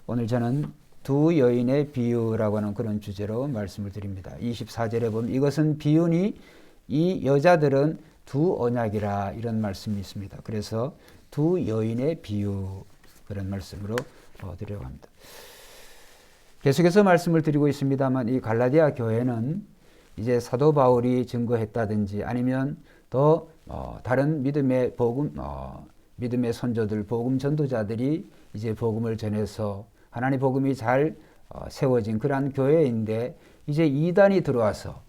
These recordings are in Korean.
오늘 저는 두 여인의 비유라고 하는 그런 주제로 말씀을 드립니다. 24절에 보면 이것은 비유니 이 여자들은 두 언약이라 이런 말씀이 있습니다. 그래서 두 여인의 비유 그런 말씀으로 드리려고 합니다. 계속해서 말씀을 드리고 있습니다만 이 갈라디아 교회는 이제 사도 바울이 증거했다든지 아니면 더 다른 믿음의 복음 믿음의 선조들 복음 전도자들이 이제 복음을 전해서 하나님 복음이 잘 세워진 그러한 교회인데 이제 이단이 들어와서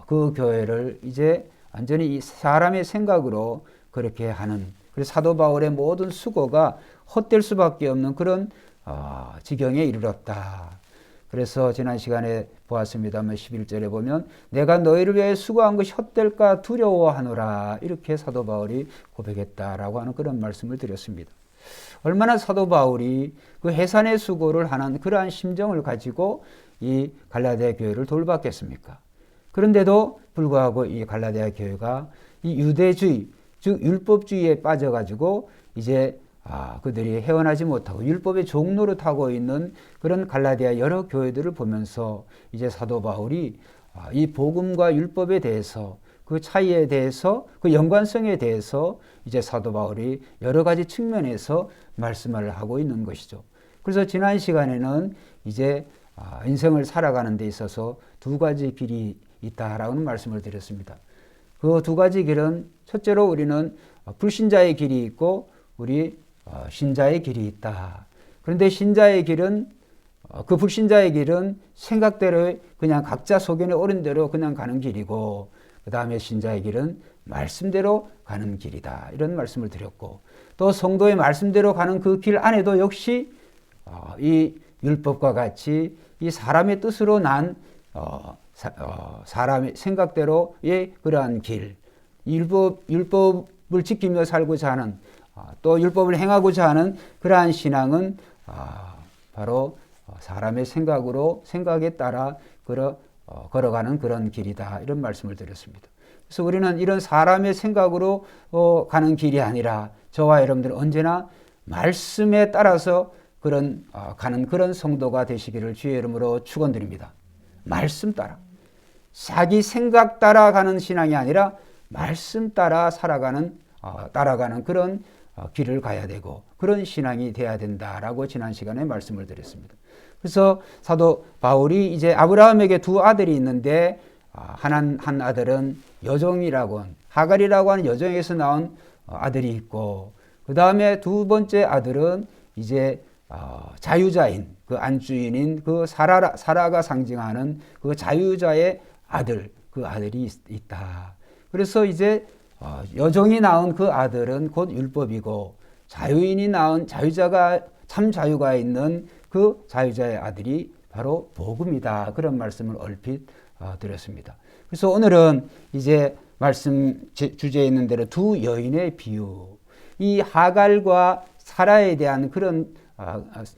그 교회를 이제 완전히 이 사람의 생각으로 그렇게 하는 그래서 사도 바울의 모든 수고가 헛될 수밖에 없는 그런 지경에 이르렀다. 그래서 지난 시간에 보았습니다만 11절에 보면 내가 너희를 위해 수고한 것이 헛될까 두려워하노라 이렇게 사도 바울이 고백했다라고 하는 그런 말씀을 드렸습니다. 얼마나 사도 바울이 그 해산의 수고를 하는 그러한 심정을 가지고 이 갈라디아 교회를 돌봤겠습니까? 그런데도 불구하고 이 갈라디아 교회가 이 유대주의 즉 율법주의에 빠져가지고 이제 그들이 헤어나지 못하고 율법의 종노릇하고 있는 그런 갈라디아 여러 교회들을 보면서 이제 사도 바울이 이 복음과 율법에 대해서 그 차이에 대해서 그 연관성에 대해서 이제 사도 바울이 여러 가지 측면에서 말씀을 하고 있는 것이죠. 그래서 지난 시간에는 이제 인생을 살아가는 데 있어서 두 가지 길이 있다라는 말씀을 드렸습니다. 그 두 가지 길은 첫째로 우리는 불신자의 길이 있고 우리 신자의 길이 있다. 그런데 신자의 길은 그 불신자의 길은 생각대로 그냥 각자 소견에 옳은 대로 그냥 가는 길이고 그 다음에 신자의 길은 말씀대로 가는 길이다. 이런 말씀을 드렸고 또 성도의 말씀대로 가는 그 길 안에도 역시 이 율법과 같이 이 사람의 뜻으로 난 사람의 생각대로의 그러한 길 율법을 지키며 살고자 하는 또 율법을 행하고자 하는 그러한 신앙은 바로 사람의 생각에 따라 걸어가는 그런 길이다. 이런 말씀을 드렸습니다. 그래서 우리는 이런 사람의 생각으로 가는 길이 아니라 저와 여러분들은 언제나 말씀에 따라서 가는 그런 성도가 되시기를 주의 이름으로 축원드립니다. 말씀 따라. 자기 생각 따라 가는 신앙이 아니라 말씀 따라 따라가는 그런 길을 가야 되고 그런 신앙이 돼야 된다라고 지난 시간에 말씀을 드렸습니다. 그래서 사도 바울이 이제 아브라함에게 두 아들이 있는데 한 아들은 여종이라고 하갈이라고 하는 여종에서 나온 아들이 있고 그 다음에 두 번째 아들은 이제 자유자인 그 안주인인 그 사라가 상징하는 그 자유자의 아들 그 아들이 있다. 그래서 이제 여종이 낳은 그 아들은 곧 율법이고 자유인이 낳은 자유자가 참 자유가 있는 그 자유자의 아들이 바로 복음이다. 그런 말씀을 얼핏 드렸습니다. 그래서 오늘은 이제 말씀 주제에 있는 대로 두 여인의 비유 이 하갈과 사라에 대한 그런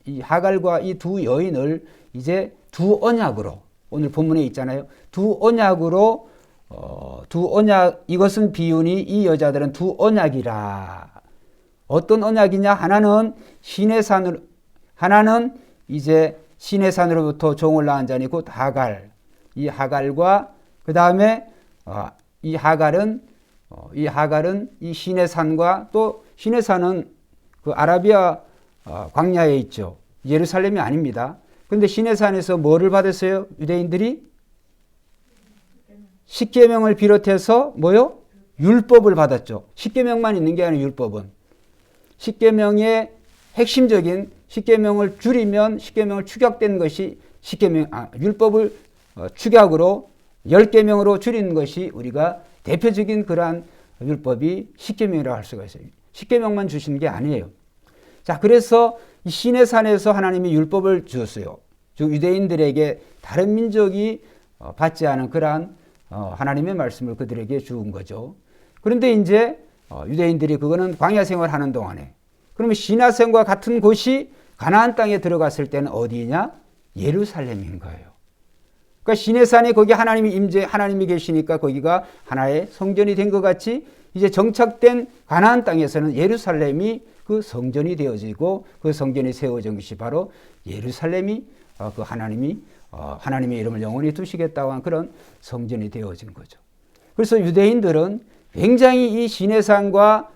이 하갈과 이 두 여인을 이제 두 언약으로 오늘 본문에 있잖아요. 두 언약으로 두 언약 이것은 비유니 이 여자들은 두 언약이라. 어떤 언약이냐? 하나는 하나는 이제 신의 산으로부터 종을 낳은 자니 곧 하갈. 이 하갈과 그 다음에 이 하갈은 이 신의 산과 또 신의 산은 그 아라비아 광야에 있죠. 예루살렘이 아닙니다. 그런데 신의 산에서 뭐를 받았어요? 유대인들이 십계명을 비롯해서 뭐요? 율법을 받았죠. 십계명만 있는 게 아니라 율법은. 십계명의 핵심적인 십계명을 줄이면 십계명을 축약된 것이 율법을 축약으로 10계명으로 줄이는 것이 우리가 대표적인 그러한 율법이 십계명이라고 할 수가 있어요. 십계명만 주시는 게 아니에요. 자, 그래서 이 신의 산에서 하나님이 율법을 주었어요. 즉 유대인들에게 다른 민족이 받지 않은 그러한 하나님의 말씀을 그들에게 주은 거죠. 그런데 이제 유대인들이 그거는 광야 생활하는 동안에 그러면 시나생과 같은 곳이 가나안 땅에 들어갔을 때는 어디냐? 예루살렘인 거예요. 그러니까 시내산에 거기 하나님이 계시니까 거기가 하나의 성전이 된 것 같이 이제 정착된 가나안 땅에서는 예루살렘이 그 그 성전이 되어지고 그 성전이 세워진 것이 바로 예루살렘이 그 하나님의 이름을 영원히 두시겠다고 한 그런 성전이 되어진 거죠. 그래서 유대인들은 굉장히 이 시내산과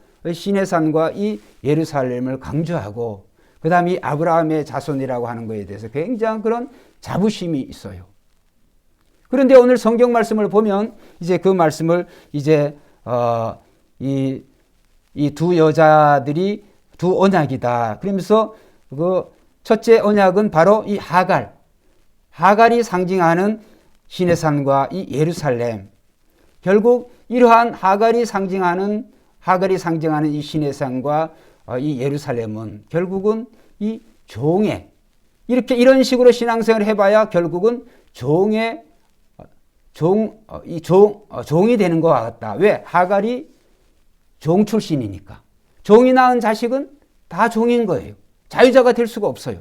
이 예루살렘을 강조하고 그 다음에 이 아브라함의 자손이라고 하는 것에 대해서 굉장한 그런 자부심이 있어요. 그런데 오늘 성경 말씀을 보면 이제 그 말씀을 이제 이 두 여자들이 두 언약이다. 그러면서 그 첫째 언약은 바로 이 하갈이 상징하는 시내산과 이 예루살렘. 결국 이러한 하갈이 상징하는 이 시내산과 이 예루살렘은 결국은 이 이런 식으로 신앙생활을 해봐야 결국은 종이 되는 것 같다. 왜? 하갈이 종 출신이니까. 종이 낳은 자식은 다 종인 거예요. 자유자가 될 수가 없어요.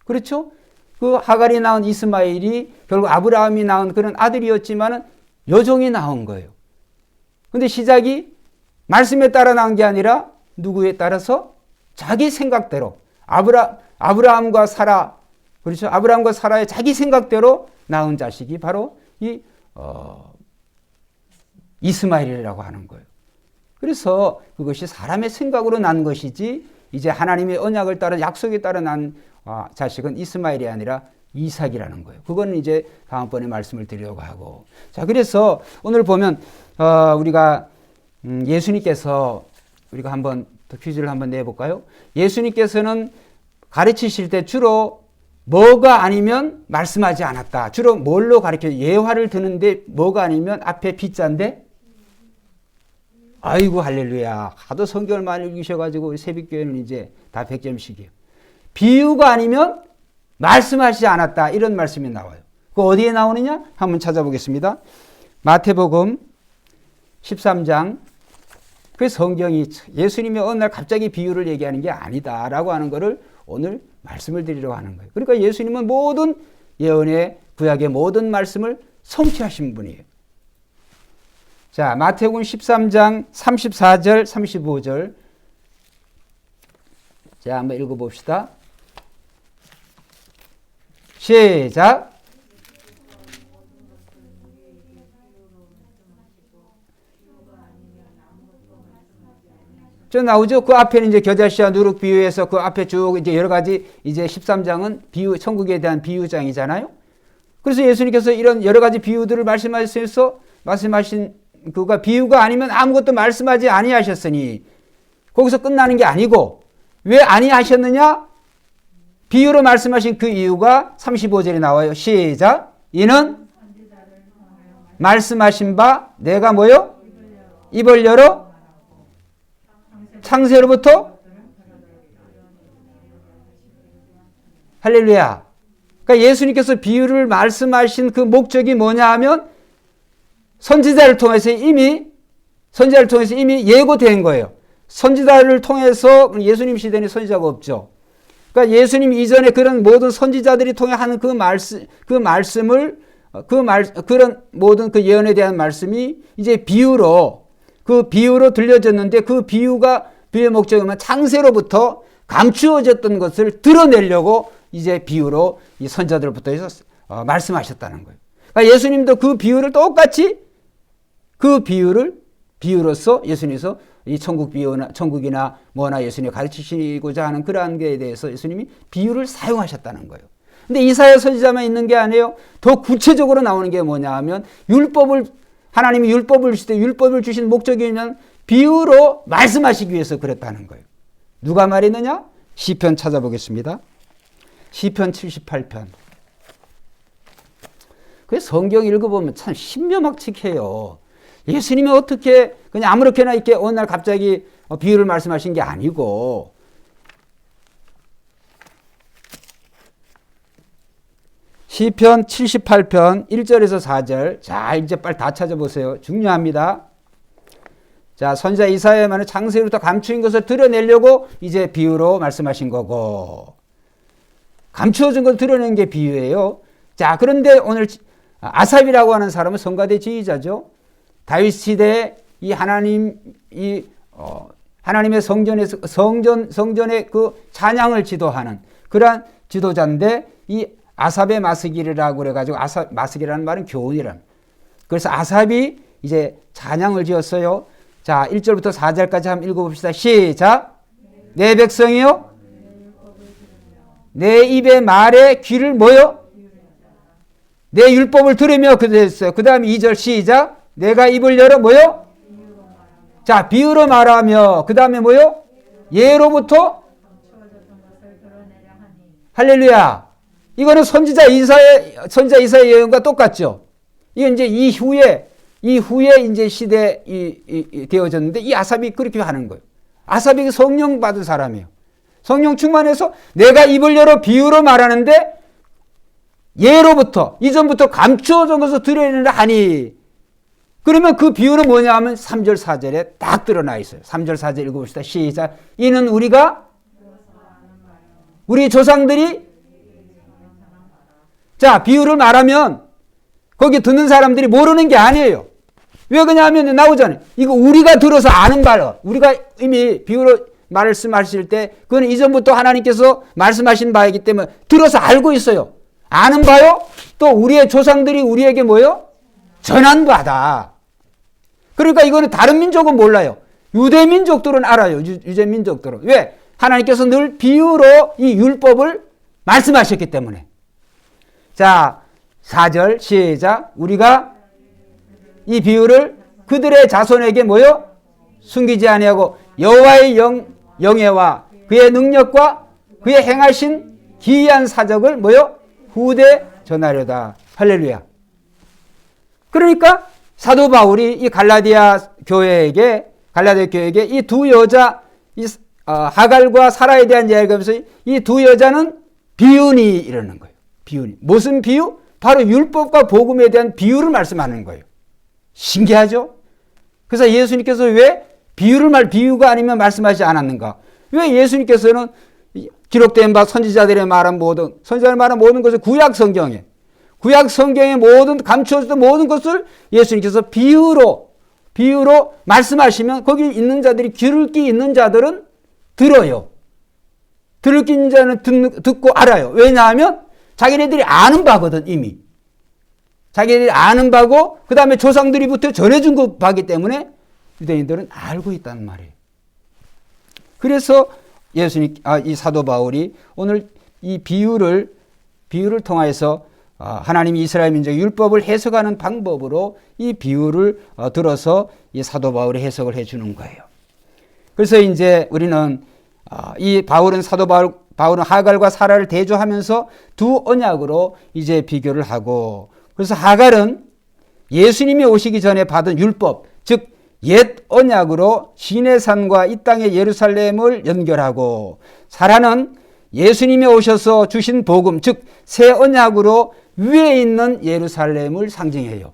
그렇죠? 그 하갈이 낳은 이스마엘이 결국 아브라함이 낳은 그런 아들이었지만은 여종이 낳은 거예요. 근데 시작이 말씀에 따라 낳은 게 아니라 누구에 따라서 자기 생각대로 아브라함과 사라, 그렇죠? 아브라함과 사라의 자기 생각대로 낳은 자식이 바로 이스마엘이라고 하는 거예요. 그래서 그것이 사람의 생각으로 난 것이지 이제 하나님의 언약을 따라 약속에 따라 난 자식은 이스마엘이 아니라 이삭이라는 거예요. 그거는 이제 다음번에 말씀을 드리려고 하고. 자, 그래서 오늘 보면 우리가 예수님께서 우리가 한번 더 퀴즈를 한번 내볼까요? 예수님께서는 가르치실 때 주로 뭐가 아니면 말씀하지 않았다. 주로 뭘로 가르쳐요? 예화를 드는데 뭐가 아니면 앞에 빗자인데 아이고 할렐루야. 하도 성경을 많이 읽으셔가지고 새벽교회는 이제 다 100점씩이에요. 비유가 아니면 말씀하시지 않았다. 이런 말씀이 나와요. 그 어디에 나오느냐? 한번 찾아보겠습니다. 마태복음 13장. 그 성경이 예수님이 어느 날 갑자기 비유를 얘기하는 게 아니다라고 하는 것을 오늘 말씀을 드리려고 하는 거예요. 그러니까 예수님은 모든 예언의 구약의 모든 말씀을 성취하신 분이에요. 자, 마태복음 13장 34절, 35절. 자, 한번 읽어봅시다. 시작. 저 나오죠? 그 앞에는 이제 겨자씨와 누룩 비유해서 그 앞에 쭉 이제 여러 가지 이제 13장은 비유, 천국에 대한 비유장이잖아요. 그래서 예수님께서 이런 여러 가지 비유들을 말씀하신 그가 비유가 아니면 아무것도 말씀하지 아니하셨으니 거기서 끝나는 게 아니고 왜 아니하셨느냐? 비유로 말씀하신 그 이유가 35절에 나와요. 시작. 이는 말씀하신 바 내가 뭐요? 입을 열어 창세로부터 할렐루야. 그러니까 예수님께서 비유를 말씀하신 그 목적이 뭐냐 하면 선지자를 통해서 이미 예고된 거예요. 선지자를 통해서 예수님 시대에는 선지자가 없죠. 그러니까 예수님 이전에 그런 모든 선지자들이 통해 하는 그런 모든 그 예언에 대한 말씀이 이제 비유로 들려졌는데 그 비유의 목적이면 창세로부터 감추어졌던 것을 드러내려고 이제 비유로 이 선지자들부터 해서 말씀하셨다는 거예요. 그러니까 예수님도 그 비유를 똑같이 비유로서 예수님께서 이 천국이나 뭐나 예수님이 가르치시고자 하는 그러한 것에 대해서 예수님이 비유를 사용하셨다는 거예요. 근데 이사야 선지자만 있는 게 아니에요. 더 구체적으로 나오는 게 뭐냐 하면 하나님이 율법을 주신 목적이면 비유로 말씀하시기 위해서 그랬다는 거예요. 누가 말했느냐? 시편 찾아보겠습니다. 시편 78편. 그래서 성경 읽어보면 참 신묘막측해요. 예수님이 어떻게 그냥 아무렇게나 이렇게 어느 날 갑자기 비유를 말씀하신 게 아니고 시편 78편 1절에서 4절. 자, 이제 빨리 다 찾아보세요. 중요합니다. 자, 선지자 이사야만은 창세로부터 감추인 것을 드러내려고 이제 비유로 말씀하신 거고 감추어진 것을 드러낸 게 비유예요. 자, 그런데 오늘 아삽이라고 하는 사람은 성가대 지휘자죠. 다윗 시대에 이 하나님의 성전의 그 찬양을 지도하는 그러한 지도자인데 이 아삽의 마스길이라고 그래가지고 마스길이라는 말은 교훈이란. 그래서 아삽이 이제 찬양을 지었어요. 자, 1절부터 4절까지 한번 읽어봅시다. 시작. 내 백성이요. 내 입의 말에 귀를 뭐요? 내 율법을 들으며 그랬어요. 그 다음에 2절 시작. 내가 입을 열어 뭐요? 자, 비유로 말하며 그 다음에 뭐요? 예로부터 할렐루야. 이거는 선지자 이사야의 예언과 똑같죠. 이건 이제 이후에 이제 시대 되어졌는데 이 아삽이 그렇게 하는 거예요. 아삽이 성령 받은 사람이에요. 성령 충만해서 내가 입을 열어 비유로 말하는데 예로부터 이전부터 감추어진 것을 드러내려 하니. 그러면 그 비유는 뭐냐 하면 3절 4절에 딱 드러나 있어요. 3절 4절 읽어봅시다. 시작. 이는 우리 조상들이 자, 비유를 말하면 거기 듣는 사람들이 모르는 게 아니에요. 왜 그러냐면 나오잖아요. 이거 우리가 들어서 아는 바로 우리가 이미 비유로 말씀하실 때 그건 이전부터 하나님께서 말씀하신 바이기 때문에 들어서 알고 있어요. 아는 바요. 또 우리의 조상들이 우리에게 뭐요? 전한 바다. 그러니까 이거는 다른 민족은 몰라요. 유대 민족들은 알아요. 유대 민족들은. 왜? 하나님께서 늘 비유로 이 율법을 말씀하셨기 때문에. 자, 4절 시작. 우리가 이 비유를 그들의 자손에게 뭐요? 숨기지 아니하고 여호와의 영예와 그의 능력과 그의 행하신 기이한 사적을 뭐요? 후대 전하려다. 할렐루야. 그러니까 사도 바울이 이 갈라디아 교회에게 이 두 여자 하갈과 사라에 대한 이야기를 하면서 이 두 여자는 비유니 이러는 거예요. 비유니. 무슨 비유? 바로 율법과 복음에 대한 비유를 말씀하는 거예요. 신기하죠? 그래서 예수님께서 왜 비유가 아니면 말씀하지 않았는가? 왜 예수님께서는 기록된 바 선지자들의 말한 모든 것을 구약 성경에 모든 감추어졌던 모든 것을 예수님께서 비유로 말씀하시면 거기 있는 자들이 귀를 끼 있는 자들은 들어요. 들을 끼 있는 자는 듣고 알아요. 왜냐하면 자기네들이 아는 바거든 이미. 자기네들이 아는 바고 그 다음에 조상들이부터 전해준 그 바기 때문에 유대인들은 알고 있다는 말이에요. 그래서 이 사도 바울이 오늘 이 비유를 통해서 하나님이 이스라엘 민족의 율법을 해석하는 방법으로 이 비유를 들어서 이 사도 바울이 해석을 해주는 거예요. 그래서 이제 우리는 사도 바울은 하갈과 사라를 대조하면서 두 언약으로 이제 비교를 하고, 그래서 하갈은 예수님이 오시기 전에 받은 율법, 즉 옛 언약으로 시내산과 이 땅의 예루살렘을 연결하고, 사라는 예수님이 오셔서 주신 복음, 즉 새 언약으로 위에 있는 예루살렘을 상징해요.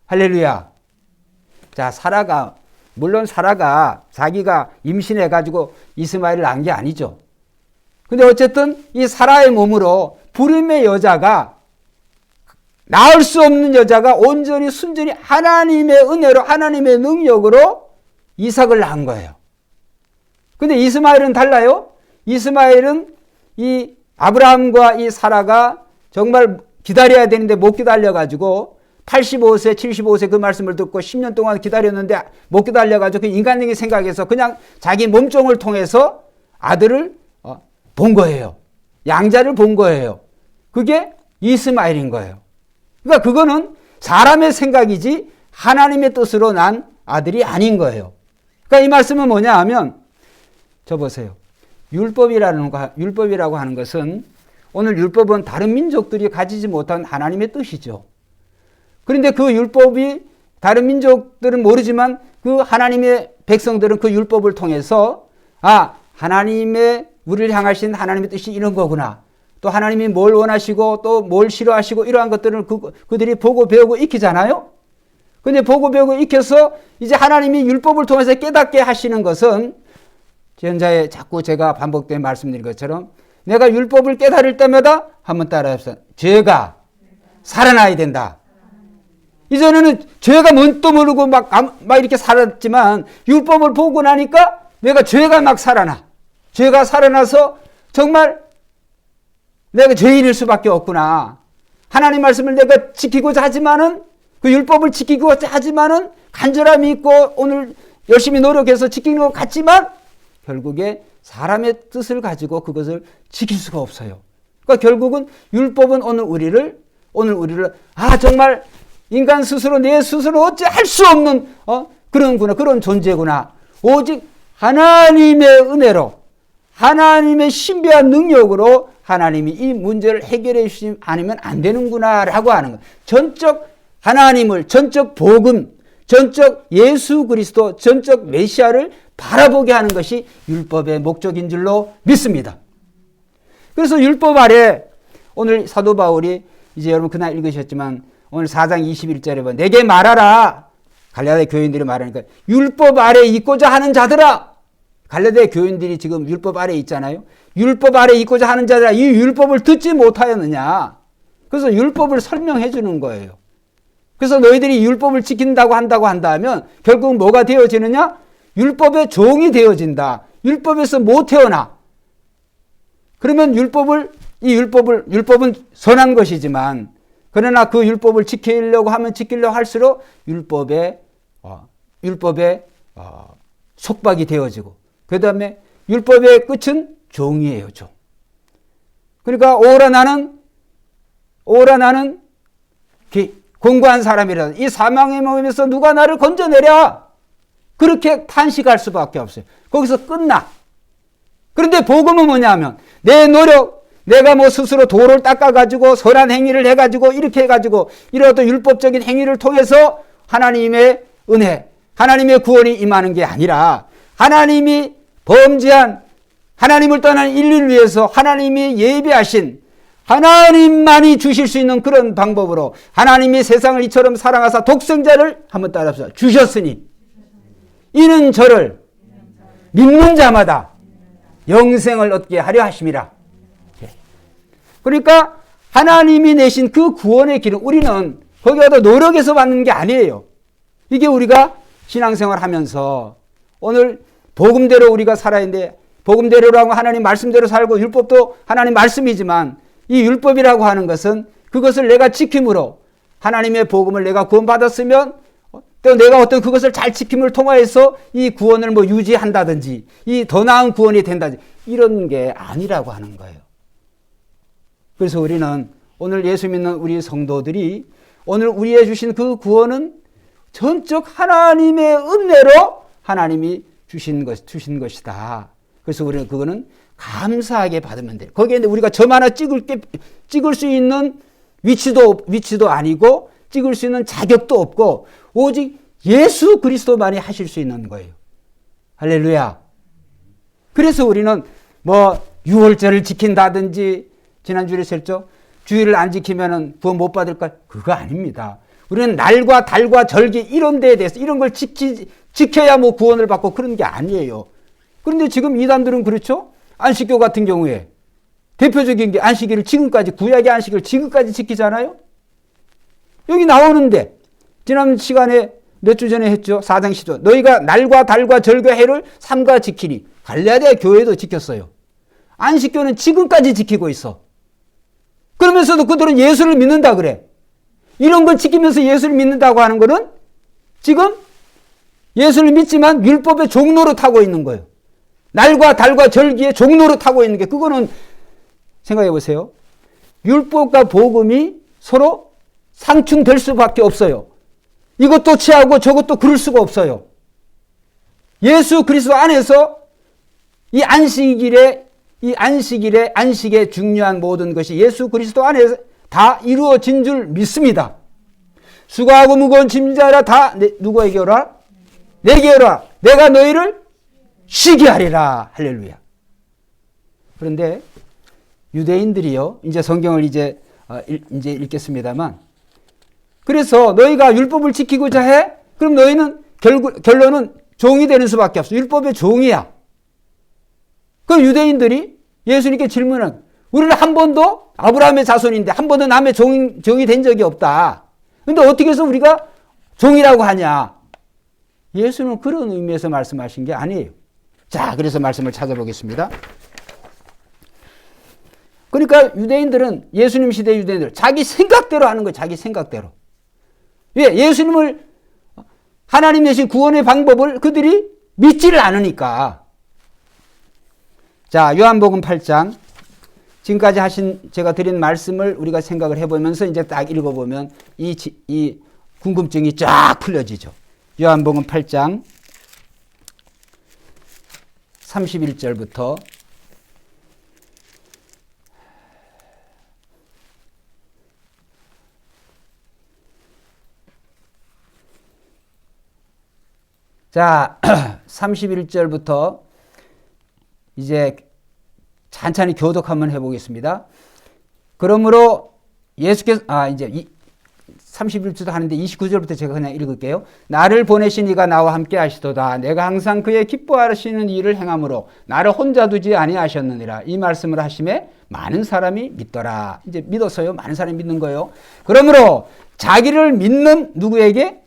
할렐루야. 자, 물론 사라가 자기가 임신해가지고 이스마엘을 낳은 게 아니죠. 근데 어쨌든 이 사라의 몸으로 불임의 여자가, 낳을 수 없는 여자가 온전히 순전히 하나님의 은혜로 하나님의 능력으로 이삭을 낳은 거예요. 근데 이스마엘은 달라요. 이스마엘은 이 아브라함과 이 사라가 정말 기다려야 되는데 못 기다려가지고 85세, 75세 그 말씀을 듣고 10년 동안 기다렸는데 못 기다려가지고 그 인간적인 생각에서 그냥 자기 몸종을 통해서 아들을 본 거예요. 양자를 본 거예요. 그게 이스마엘인 거예요. 그러니까 그거는 사람의 생각이지 하나님의 뜻으로 난 아들이 아닌 거예요. 그러니까 이 말씀은 뭐냐 하면, 저 보세요. 율법이라고 하는 것은, 오늘 율법은 다른 민족들이 가지지 못한 하나님의 뜻이죠. 그런데 그 율법이 다른 민족들은 모르지만 그 하나님의 백성들은 그 율법을 통해서 하나님의 우리를 향하신 하나님의 뜻이 이런 거구나. 또 하나님이 뭘 원하시고 또 뭘 싫어하시고 이러한 것들을 그들이 보고 배우고 익히잖아요. 근데 보고 배우고 익혀서 이제 하나님이 율법을 통해서 깨닫게 하시는 것은, 현자에 자꾸 제가 반복된 말씀드린 것처럼 내가 율법을 깨달을 때마다 한번 따라합시다. 죄가 살아나야 된다. 이전에는 죄가 뭔도 모르고 막 이렇게 살았지만 율법을 보고 나니까 내가 죄가 막 살아나. 죄가 살아나서 정말 내가 죄인일 수밖에 없구나. 하나님 말씀을 내가 지키고자 하지만은, 그 율법을 지키고자 하지만은 간절함이 있고 오늘 열심히 노력해서 지키는 것 같지만 결국에 사람의 뜻을 가지고 그것을 지킬 수가 없어요. 그러니까 결국은 율법은 오늘 우리를 정말 인간 스스로, 내 스스로 어찌 할 수 없는 그런 존재구나. 오직 하나님의 은혜로, 하나님의 신비한 능력으로 하나님이 이 문제를 해결해 주시지 않으면 안 되는구나라고 하는 거예요. 전적 하나님을, 전적 복음, 전적 예수 그리스도, 전적 메시아를 바라보게 하는 것이 율법의 목적인 줄로 믿습니다. 그래서 율법 아래 오늘 사도 바울이 이제 여러분 그날 읽으셨지만 오늘 4장 21절에 보면 내게 말하라. 갈라디아 교인들이 말하니까 율법 아래 있고자 하는 자들아. 갈라디아 교인들이 지금 율법 아래 있잖아요. 율법 아래 있고자 하는 자들아, 이 율법을 듣지 못하였느냐. 그래서 율법을 설명해 주는 거예요. 그래서 너희들이 율법을 지킨다고 한다면 결국 뭐가 되어지느냐? 율법의 종이 되어진다. 율법에서 못 태어나. 그러면 율법은 선한 것이지만, 그러나 그 율법을 지키려고 할수록 율법의 속박이 되어지고, 그 다음에 율법의 끝은 종이에요, 종. 그러니까 오라 나는 공고한 사람이라, 이 사망의 몸에서 누가 나를 건져내랴. 그렇게 탄식할 수밖에 없어요. 거기서 끝나. 그런데 복음은 뭐냐면 내 노력, 내가 뭐 스스로 도를 닦아가지고 선한 행위를 해가지고 이렇게 해가지고 이런 어떤 율법적인 행위를 통해서 하나님의 은혜, 하나님의 구원이 임하는 게 아니라 하나님이 범죄한, 하나님을 떠난 인류를 위해서 하나님이 예비하신, 하나님만이 주실 수 있는 그런 방법으로 하나님이 세상을 이처럼 사랑하사 독생자를 한번 따라합시다. 주셨으니 이는 저를 믿는 자마다 영생을 얻게 하려 하심이라. 그러니까 하나님이 내신 그 구원의 길은 우리는 거기다 노력해서 받는 게 아니에요. 이게 우리가 신앙생활 하면서 오늘 복음대로 우리가 살아야 하는데, 복음대로라고 하나님 말씀대로 살고 율법도 하나님 말씀이지만 이 율법이라고 하는 것은 그것을 내가 지킴으로 하나님의 복음을 내가 구원받았으면 또 내가 어떤 그것을 잘 지킴을 통하여서 이 구원을 뭐 유지한다든지 이 더 나은 구원이 된다든지 이런 게 아니라고 하는 거예요. 그래서 우리는 오늘 예수 믿는 우리 성도들이 오늘 우리에 주신 그 구원은 전적 하나님의 은혜로 하나님이 주신 것이다. 그래서 우리는 그거는 감사하게 받으면 돼요. 거기에 우리가 점 하나 찍을 수 있는 위치도 아니고 찍을 수 있는 자격도 없고 오직 예수 그리스도만이 하실 수 있는 거예요. 할렐루야. 그래서 우리는 뭐 유월절을 지킨다든지, 지난주에 했죠. 주일을 안 지키면은 구원 못 받을까? 그거 아닙니다. 우리는 날과 달과 절기 이런 데에 대해서 이런 걸 지켜야 뭐 구원을 받고 그런 게 아니에요. 그런데 지금 이단들은 그렇죠? 안식교 같은 경우에 대표적인 게 안식일을 지금까지, 구약의 안식일을 지금까지 지키잖아요. 여기 나오는데 지난 시간에 몇 주 전에 했죠. 4장 10절. 너희가 날과 달과 절과 해를 삼가 지키니. 갈라디아 교회도 지켰어요. 안식교는 지금까지 지키고 있어. 그러면서도 그들은 예수를 믿는다 그래. 이런 걸 지키면서 예수를 믿는다고 하는 거는 지금 예수를 믿지만 율법의 종로로 타고 있는 거예요. 날과 달과 절기의 종로로 타고 있는 게, 그거는 생각해 보세요. 율법과 복음이 서로 상충될 수밖에 없어요. 이것도 취하고 저것도 그럴 수가 없어요. 예수 그리스도 안에서 이 안식의 중요한 모든 것이 예수 그리스도 안에서 다 이루어진 줄 믿습니다. 수고하고 무거운 짐자라 다 누구에게 오라? 내게 오라. 내가 너희를 쉬게 하리라. 할렐루야. 그런데 유대인들이요, 이제 성경을 이제 읽겠습니다만, 그래서 너희가 율법을 지키고자 해? 그럼 너희는 결론은 종이 되는 수밖에 없어. 율법의 종이야. 그럼 유대인들이 예수님께 질문한, 우리는 한 번도 아브라함의 자손인데 한 번도 남의 종이 된 적이 없다. 근데 어떻게 해서 우리가 종이라고 하냐? 예수는 그런 의미에서 말씀하신 게 아니에요. 자, 그래서 말씀을 찾아보겠습니다. 그러니까 유대인들은, 예수님 시대 유대인들 자기 생각대로 하는 거예요. 자기 생각대로. 왜? 예수님을, 하나님 내신 구원의 방법을 그들이 믿지를 않으니까. 자, 요한복음 8장. 지금까지 제가 드린 말씀을 우리가 생각을 해보면서 이제 딱 읽어보면 이 궁금증이 쫙 풀려지죠. 요한복음 8장 31절부터 자, 31절부터 이제 찬찬히 교독 한번 해보겠습니다. 그러므로 예수께서, 이제 31절도 하는데 29절부터 제가 그냥 읽을게요. 나를 보내신 이가 나와 함께 하시도다. 내가 항상 그의 기뻐하시는 일을 행함으로 나를 혼자 두지 아니하셨느니라. 이 말씀을 하심에 많은 사람이 믿더라. 이제 믿어서요. 많은 사람이 믿는 거예요. 그러므로 자기를 믿는 누구에게?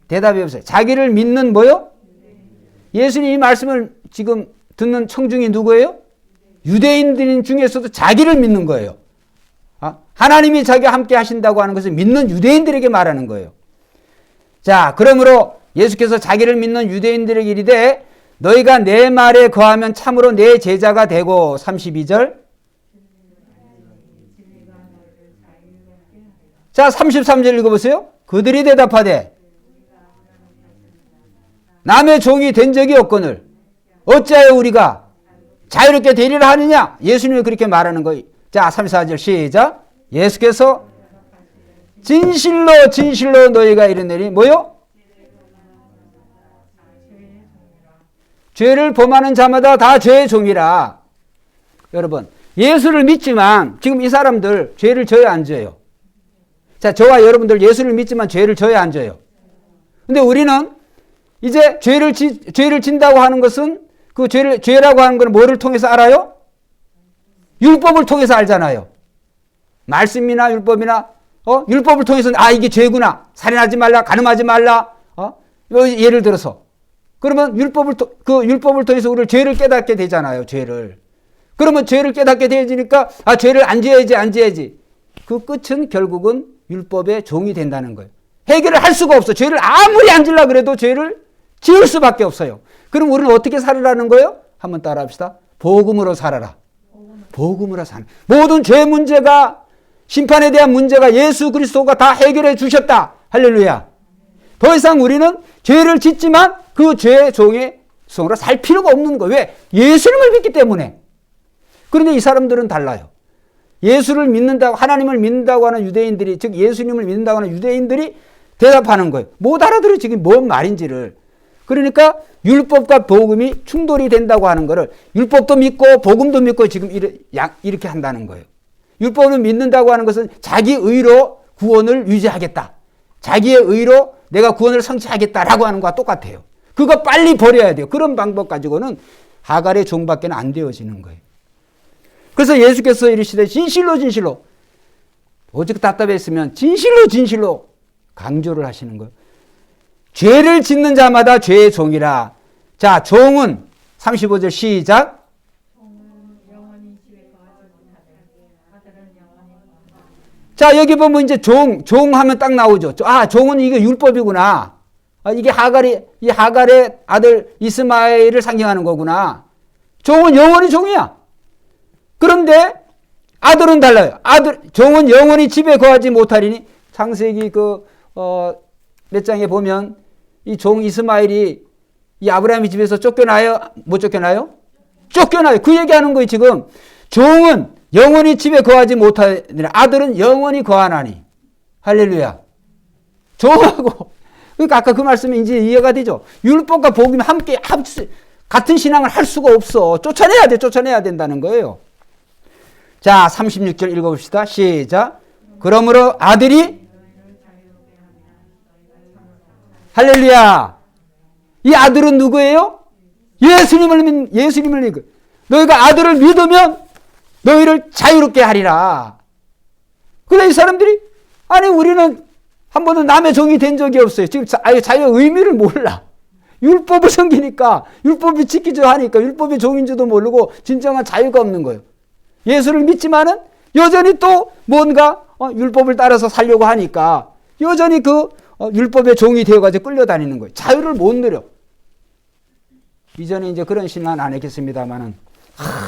대답이 없어요. 자기를 믿는 뭐요? 예수님 이 말씀을 지금 듣는 청중이 누구예요? 유대인들 중에서도 자기를 믿는 거예요. 하나님이 자기와 함께 하신다고 하는 것을 믿는 유대인들에게 말하는 거예요. 자, 그러므로 예수께서 자기를 믿는 유대인들에게 이르되 너희가 내 말에 거하면 참으로 내 제자가 되고 32절. 자, 33절 읽어보세요. 그들이 대답하되 남의 종이 된 적이 없거늘 어찌하여 우리가 자유롭게 되리라 하느냐? 예수님이 그렇게 말하는 거예요. 자, 34절 시작. 예수께서 진실로 진실로 너희가 이르노니 뭐요? 죄를 범하는 자마다 다 죄의 종이라. 여러분, 예수를 믿지만 지금 이 사람들 죄를 져요, 안 져요? 자, 저와 여러분들 예수를 믿지만 죄를 져요, 안 져요? 근데 우리는 이제 죄를 진다고 하는 것은 그 죄라고 하는 건 뭐를 통해서 알아요? 율법을 통해서 알잖아요. 말씀이나 율법이나, 율법을 통해서는, 이게 죄구나. 살인하지 말라, 간음하지 말라, 예를 들어서. 그러면 율법을 통해서 우리를 죄를 깨닫게 되잖아요, 죄를. 그러면 죄를 깨닫게 되니까, 죄를 안 지어야지. 그 끝은 결국은 율법의 종이 된다는 거예요. 해결을 할 수가 없어. 죄를 아무리 안 지으려고 그래도 죄를 지을 수밖에 없어요. 그럼 우리는 어떻게 살아라는 거예요? 한번 따라 합시다. 복음으로 살아라. 복음으로 사는. 모든 죄 문제가, 심판에 대한 문제가 예수 그리스도가 다 해결해 주셨다. 할렐루야. 더 이상 우리는 죄를 짓지만 그 죄의 종의 성으로 살 필요가 없는 거예요. 왜? 예수님을 믿기 때문에. 그런데 이 사람들은 달라요. 예수를 믿는다고, 하나님을 믿는다고 하는 유대인들이, 즉 예수님을 믿는다고 하는 유대인들이 대답하는 거예요. 못 알아들어 지금 뭔 말인지를. 그러니까 율법과 복음이 충돌이 된다고 하는 거를 율법도 믿고 복음도 믿고 지금 이렇게 한다는 거예요. 율법을 믿는다고 하는 것은 자기 의로 구원을 유지하겠다. 자기의 의로 내가 구원을 성취하겠다라고 하는 것과 똑같아요. 그거 빨리 버려야 돼요. 그런 방법 가지고는 하갈의 종밖에 안 되어지는 거예요. 그래서 예수께서 이르시되 진실로 진실로, 오직 답답했으면 진실로 진실로 강조를 하시는 거예요. 죄를 짓는 자마다 죄의 종이라. 자, 종은 35절 시작. 자, 여기 보면 이제 종 하면 딱 나오죠. 종은 이게 율법이구나. 이게 이 하갈의 아들 이스마엘을 상징하는 거구나. 종은 영원히 종이야. 그런데 아들은 달라요. 종은 영원히 집에 거하지 못하리니. 창세기 몇 장에 보면 이 종 이스마엘이 이 아브라함의 집에서 쫓겨나요? 못 쫓겨나요? 쫓겨나요. 그 얘기하는 거예요, 지금. 종은 영원히 집에 거하지 못하니 아들은 영원히 거하나니. 할렐루야. 종하고, 그러니까 아까 그 말씀이 이제 이해가 되죠. 율법과 복음이 함께 같은 신앙을 할 수가 없어. 쫓아내야 된다는 거예요. 자, 36절 읽어봅시다. 시작. 그러므로 아들이, 할렐루야. 이 아들은 누구예요? 예수님을 믿고. 너희가 아들을 믿으면 너희를 자유롭게 하리라. 그런데 이 사람들이, 우리는 한 번도 남의 종이 된 적이 없어요. 지금 자유의 의미를 몰라. 율법을 섬기니까, 율법이 지키려 하니까, 율법이 종인 줄도 모르고 진정한 자유가 없는 거예요. 예수를 믿지만은 여전히 또 뭔가 율법을 따라서 살려고 하니까 여전히 그 율법의 종이 되어가지고 끌려다니는 거예요. 자유를 못 누려. 이전에 이제 그런 신앙은 안 했겠습니다만은,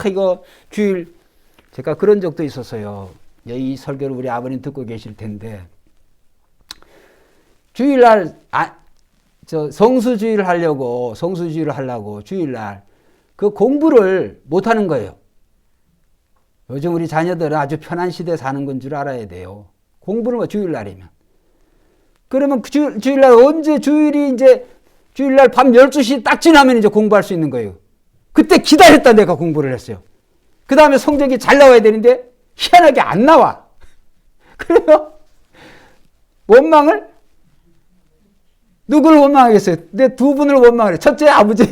이거 주일, 제가 그런 적도 있었어요. 이 설교를 우리 아버님 듣고 계실 텐데, 주일날, 성수주의를 하려고 주일날 그 공부를 못 하는 거예요. 요즘 우리 자녀들은 아주 편한 시대에 사는 건 줄 알아야 돼요. 공부를 주일날이면. 그러면 주일날 언제 주일날 밤 12시 딱 지나면 이제 공부할 수 있는 거예요. 그때 기다렸다 내가 공부를 했어요. 그 다음에 성적이 잘 나와야 되는데 희한하게 안 나와. 그래요. 누구를 원망하겠어요? 내 두 분을 원망을 해요. 첫째 아버지,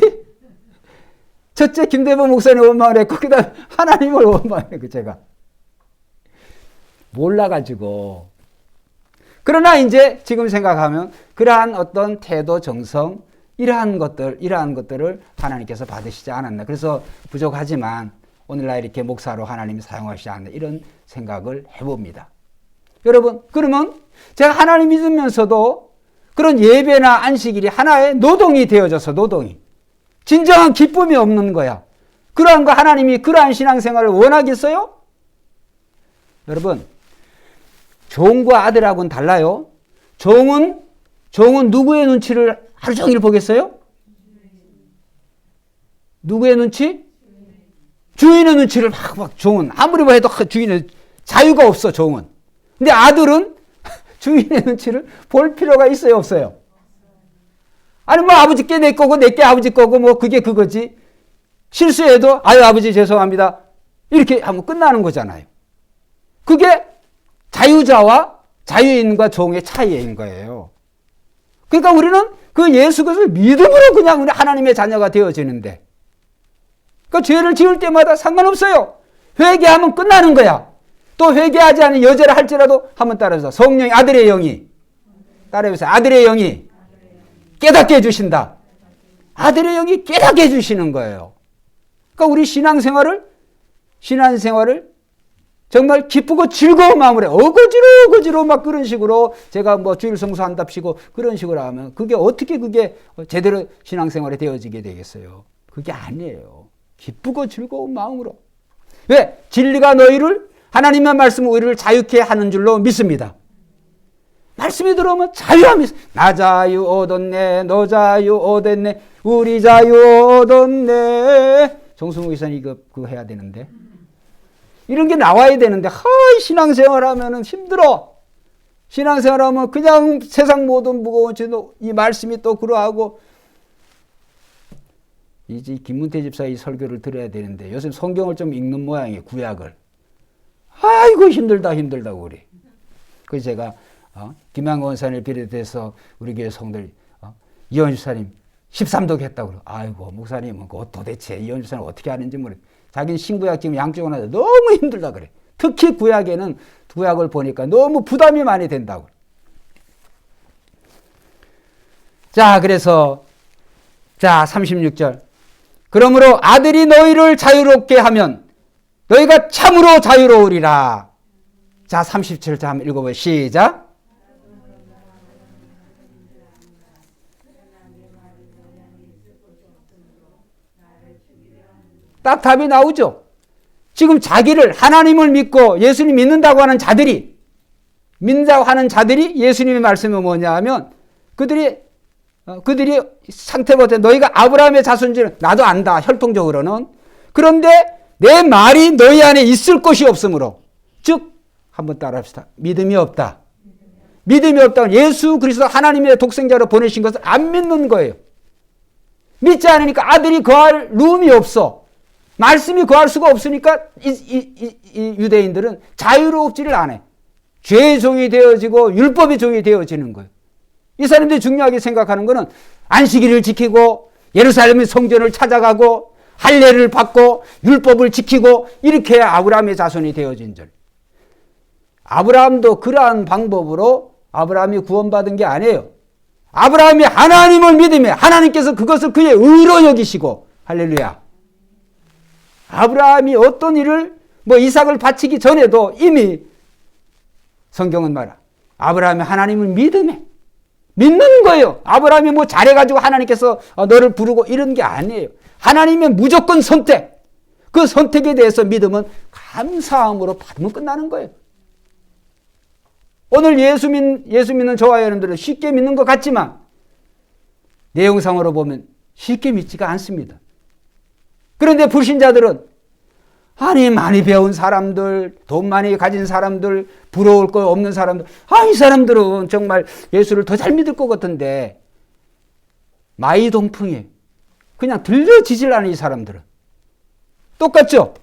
첫째 김대범 목사님 원망을 했고, 그 다음에 하나님을 원망을 했고, 제가. 몰라가지고. 그러나 이제 지금 생각하면 그러한 어떤 태도, 정성, 이러한 것들을 하나님께서 받으시지 않았나. 그래서 부족하지만 오늘날 이렇게 목사로 하나님이 사용하시지 않나. 이런 생각을 해봅니다. 여러분, 그러면 제가 하나님 믿으면서도 그런 예배나 안식일이 하나의 노동이 되어져서 진정한 기쁨이 없는 거야. 그러한 거 하나님이 그러한 신앙생활을 원하겠어요? 여러분, 종과 아들하고는 달라요. 종은 누구의 눈치를 하루 종일 보겠어요? 누구의 눈치? 주인의 눈치를 막 종은 아무리 해도 주인의 자유가 없어. 종은. 근데 아들은 주인의 눈치를 볼 필요가 있어요, 없어요? 아니 아버지께 내 거고 내게 아버지 거고 그게 그거지. 실수해도 아버지 죄송합니다 이렇게 하면 끝나는 거잖아요. 그게 자유자와 자유인과 종의 차이인 거예요. 그러니까 우리는 그 예수 그리스도를 믿음으로 그냥 우리 하나님의 자녀가 되어지는데, 그 죄를 지을 때마다 상관없어요. 회개하면 끝나는 거야. 또 회개하지 않은 여죄를 할지라도 한번 따라서 성령이 아들의 영이 따라해보세요. 아들의 영이 깨닫게 해주신다. 아들의 영이 깨닫게 해주시는 거예요. 그러니까 우리 신앙생활을 정말 기쁘고 즐거운 마음으로 어거지로 막 그런 식으로 제가 주일 성수한답시고 그런 식으로 하면 그게 어떻게 제대로 신앙생활이 되어지게 되겠어요? 그게 아니에요. 기쁘고 즐거운 마음으로. 왜? 진리가 하나님의 말씀은 우리를 자유케 하는 줄로 믿습니다. 말씀이 들어오면 자유함이 있어요. 나 자유 얻었네, 너 자유 얻었네, 우리 자유 얻었네. 정승우 기사님 그거 해야 되는데. 이런 게 나와야 되는데, 신앙생활 하면은 힘들어. 신앙생활 하면 그냥 세상 모든 무거운 죄도 이 말씀이 또 그러하고. 이제 김문태 집사 이 설교를 들어야 되는데, 요즘 성경을 좀 읽는 모양이에요, 구약을. 아이고, 힘들다고 우리. 그래서 제가, 김양건 원사님을 비롯해서 우리 교회 성들, 이현주 사님 13독 했다고 그러고, 아이고, 목사님은 도대체 이현주 사님 어떻게 하는지 모르겠어요. 자기는 신구약 지금 양쪽을 하는데 너무 힘들다 그래. 특히 구약을 보니까 너무 부담이 많이 된다고. 자, 그래서, 36절. 그러므로 아들이 너희를 자유롭게 하면 너희가 참으로 자유로우리라. 자, 37절 한번 읽어보세요. 시작. 딱 답이 나오죠. 지금 하나님을 믿고 예수님 믿는다고 하는 자들이 예수님의 말씀이 뭐냐 하면 그들이 상태보다 너희가 아브라함의 자손인지는 나도 안다. 혈통적으로는. 그런데 내 말이 너희 안에 있을 것이 없으므로, 즉 한번 따라합시다. 믿음이 없다. 믿음이 없다면 예수 그리스도 하나님의 독생자로 보내신 것을 안 믿는 거예요. 믿지 않으니까 아들이 거할 룸이 없어. 말씀이 거할 수가 없으니까 이 유대인들은 자유롭지를 않아요. 죄의 종이 되어지고 율법의 종이 되어지는 거예요. 이 사람들이 중요하게 생각하는 것은 안식일을 지키고 예루살렘의 성전을 찾아가고 할례를 받고 율법을 지키고 이렇게 해야 아브라함의 자손이 되어진 줄. 아브라함도 그러한 방법으로 아브라함이 구원받은 게 아니에요. 아브라함이 하나님을 믿으며 하나님께서 그것을 그의 의로 여기시고, 할렐루야. 아브라함이 어떤 일을 이삭을 바치기 전에도 이미 성경은 말아. 아브라함이 하나님을 믿는 거예요. 아브라함이 잘해가지고 하나님께서 너를 부르고 이런 게 아니에요. 하나님의 무조건 선택. 그 선택에 대해서 믿음은 감사함으로 받으면 끝나는 거예요. 오늘 예수 믿는 저와 여러분들은 쉽게 믿는 것 같지만 내용상으로 보면 쉽게 믿지가 않습니다. 그런데 불신자들은 많이 배운 사람들, 돈 많이 가진 사람들, 부러울 거 없는 사람들, 이 사람들은 정말 예수를 더 잘 믿을 것 같은데 마이동풍이 그냥 들려지질 않은 이 사람들은 똑같죠?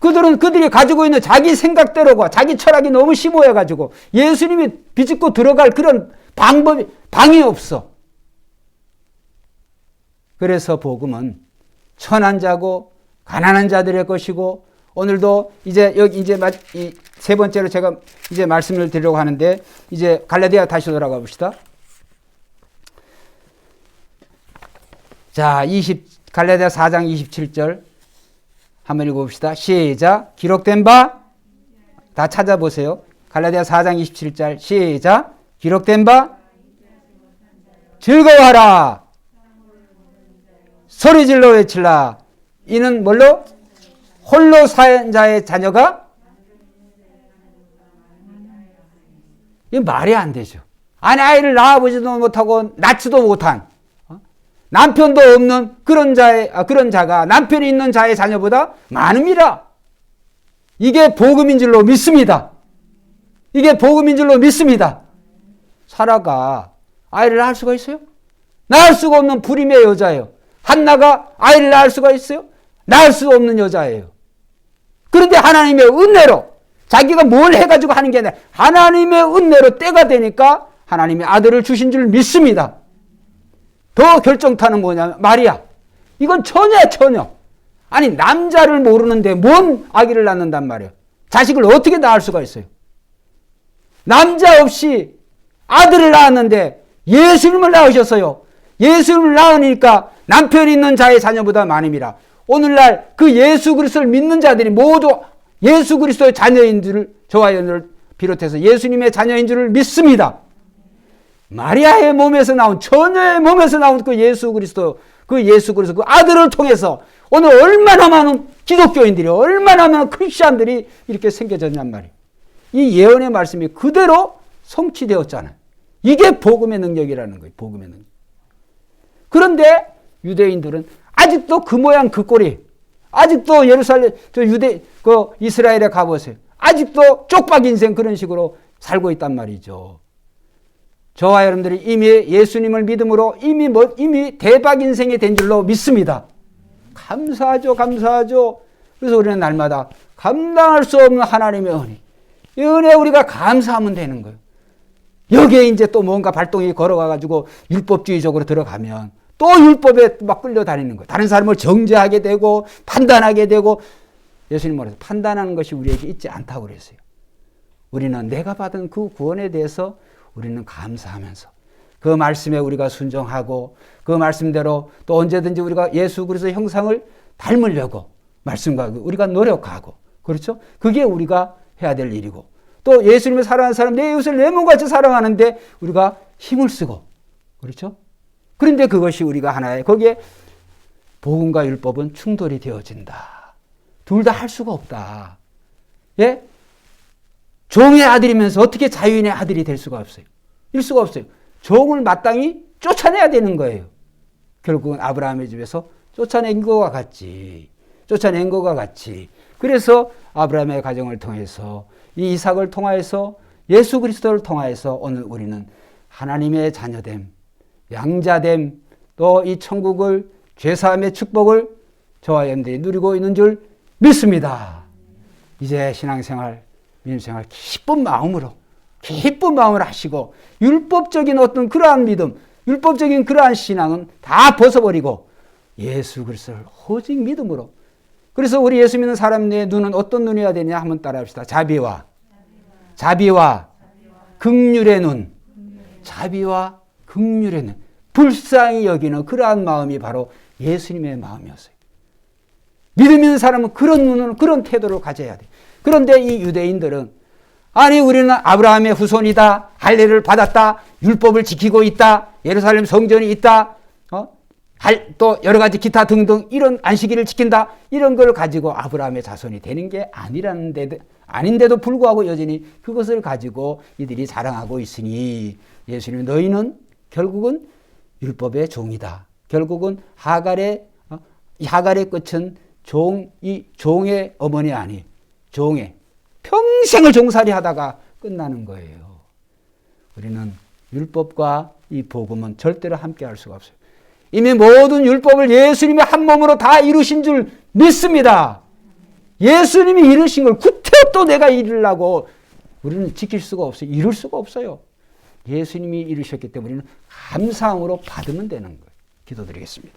그들이 가지고 있는 자기 생각대로가 자기 철학이 너무 심오해가지고 예수님이 비집고 들어갈 그런 방이 없어. 그래서 복음은 천한 자고 가난한 자들의 것이고, 오늘도 이제 이 세 번째로 제가 이제 말씀을 드리려고 하는데, 이제 갈라디아 다시 돌아가 봅시다. 자, 갈라디아 4장 27절 한번 읽어봅시다. 시작. 기록된 바, 다 찾아보세요. 갈라디아 4장 27절 시작. 기록된 바, 즐거워하라, 소리질러 외칠라. 이는 뭘로? 홀로 산 자의 자녀가? 이게 말이 안 되죠. 아이를 낳아보지도 못하고 낳지도 못한 남편도 없는 그런 자가 남편이 있는 자의 자녀보다 많음이라. 이게 복음인 줄로 믿습니다. 이게 복음인 줄로 믿습니다. 사라가 아이를 낳을 수가 있어요? 낳을 수가 없는 불임의 여자예요. 한나가 아이를 낳을 수가 있어요? 낳을 수 없는 여자예요. 그런데 하나님의 은혜로 자기가 뭘 해가지고 하는 게 아니라 하나님의 은혜로 때가 되니까 하나님의 아들을 주신 줄 믿습니다. 더 결정타는 뭐냐면 마리아. 이건 처녀야. 아니 남자를 모르는데 뭔 아기를 낳는단 말이에요. 자식을 어떻게 낳을 수가 있어요? 남자 없이 아들을 낳았는데 예수님을 낳으셨어요. 예수님을 낳으니까 남편이 있는 자의 자녀보다 많음이라. 오늘날 그 예수 그리스도를 믿는 자들이 모두 예수 그리스도의 자녀인 줄을, 저와 여러분을 비롯해서 예수님의 자녀인 줄을 믿습니다. 마리아의 몸에서 나온, 처녀의 몸에서 나온 그 예수 그리스도 그 아들을 통해서 오늘 얼마나 많은 기독교인들이, 얼마나 많은 크리스찬들이 이렇게 생겨졌냔 말이에요. 이 예언의 말씀이 그대로 성취되었잖아요. 이게 복음의 능력이라는 거예요. 복음의 능력. 그런데 유대인들은 아직도 그 모양 그 꼴이, 아직도 예루살렘, 이스라엘에 가보세요. 아직도 쪽박 인생 그런 식으로 살고 있단 말이죠. 저와 여러분들이 이미 예수님을 믿음으로 이미 대박 인생이 된 줄로 믿습니다. 감사하죠. 그래서 우리는 날마다 감당할 수 없는 하나님의 은혜, 이 은혜에 우리가 감사하면 되는 거예요. 여기에 이제 또 뭔가 발동이 걸어가가지고 율법주의적으로 들어가면 또 율법에 막 끌려다니는 거예요. 다른 사람을 정죄하게 되고 판단하게 되고. 예수님 말해서 판단하는 것이 우리에게 있지 않다고 그랬어요. 우리는 내가 받은 그 구원에 대해서 우리는 감사하면서 그 말씀에 우리가 순종하고 그 말씀대로 또 언제든지 우리가 예수 그리스도의 형상을 닮으려고 말씀과 우리가 노력하고, 그렇죠? 그게 우리가 해야 될 일이고, 또 예수님을 사랑하는 사람, 내 이웃을 내 몸같이 사랑하는데 우리가 힘을 쓰고, 그렇죠? 그런데 그것이 우리가 하나의, 거기에 복음과 율법은 충돌이 되어진다. 둘 다 할 수가 없다. 예? 종의 아들이면서 어떻게 자유인의 아들이 될 수가 없어요. 일 수가 없어요. 종을 마땅히 쫓아내야 되는 거예요. 결국은 아브라함의 집에서 쫓아낸 것과 같이. 그래서 아브라함의 가정을 통해서, 이 이삭을 통하여서, 예수 그리스도를 통하여서 오늘 우리는 하나님의 자녀됨, 양자됨, 또 이 천국을, 죄사함의 축복을 저와 여러분들이 누리고 있는 줄 믿습니다. 이제 신앙생활, 믿음생활 기쁜 마음으로 하시고, 율법적인 어떤 그러한 믿음, 율법적인 그러한 신앙은 다 벗어버리고 예수 그리스도를 오직 믿음으로. 그래서 우리 예수 믿는 사람의 눈은 어떤 눈이어야 되냐 한번 따라합시다. 자비와 긍휼의 눈. 자비와 긍휼히 불쌍히 여기는 그러한 마음이 바로 예수님의 마음이었어요. 믿음 있는 사람은 그런 눈으로 그런 태도를 가져야 돼. 그런데 이 유대인들은 아니 우리는 아브라함의 후손이다. 할례를 받았다. 율법을 지키고 있다. 예루살렘 성전이 있다. 또 여러 가지 기타 등등 이런 안식일을 지킨다. 이런 걸 가지고 아브라함의 자손이 되는 게 아닌데도 불구하고 여전히 그것을 가지고 이들이 자랑하고 있으니 예수님 너희는 결국은 율법의 종이다. 결국은 하갈의 끝은 종의 어머니 아니 종의 평생을 종살이 하다가 끝나는 거예요. 우리는 율법과 이 복음은 절대로 함께 할 수가 없어요. 이미 모든 율법을 예수님이 한 몸으로 다 이루신 줄 믿습니다. 예수님이 이루신 걸 구태 또 내가 이루려고 우리는 지킬 수가 없어요. 이룰 수가 없어요. 예수님이 이루셨기 때문에 우리는 감사함으로 받으면 되는 거예요. 기도드리겠습니다.